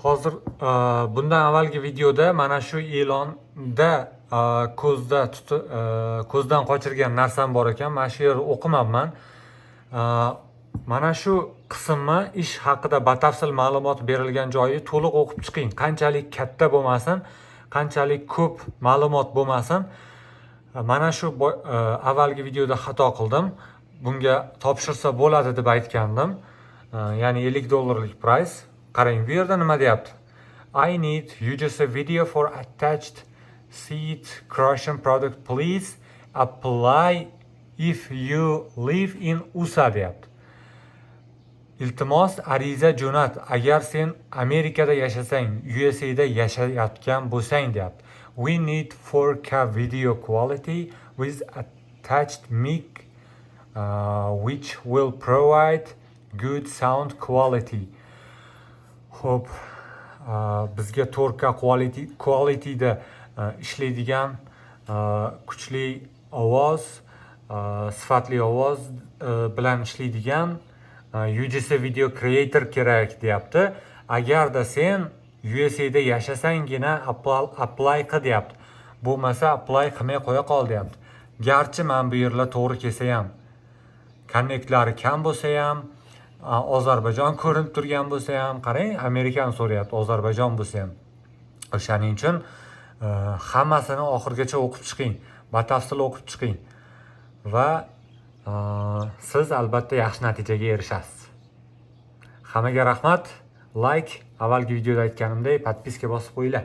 Hozir bundan avvalgi videoda mana shu e'londa ko'zdan qochirgan narsam bor ekan. Mana shu yerni o'qimabman. Mana shu qismni ish haqida batafsil ma'lumot berilgan joyi to'liq o'qib chiqing. Qanchalik katta bo'lmasin, qanchalik ko'p ma'lumot bo'lmasin. Mana shu avvalgi videoda xato qildim. Bunga topshirsa bo'ladi deb aytgandim. Ya'ni $50 price. Qarang, bu yerda nima deyapti? I need use a video for attached seed crushing product. Please apply if you live in USA deyapti. Iltimos ariza jo'nat agar sen Amerikada yashasang, USAda yashayotgan bo'lsang deyapti. We need 4K video quality with attached mic which will provide good sound quality. Xo'p, bizga 4K qualityda ishlaydigan kuchli ovoz, sifatli ovoz bilan ishlaydigan UGC video creator kerak deyapti. Agarda sen USAda yashasangina apply qil deyapti. Bo'lmasa apply qilmay qo'ya qol deyapti. Garchi men bu yerlar to'g'ri kelsa ham, connectlari kam bo'lsa ham, Ozarbayjon ko'rinib turgan bo'lsa ham, qarang, Amerikan so'rayapti, Ozarbayjon bo'lsa ham. O'shaning uchun hammasini oxirgacha o'qib chiqing, batafsil o'qib chiqing va siz albatta yaxshi natijaga erishasiz. Hammaga rahmat. Like, avvalgi videoda aytganimdek, podpiska bosib qo'yinglar.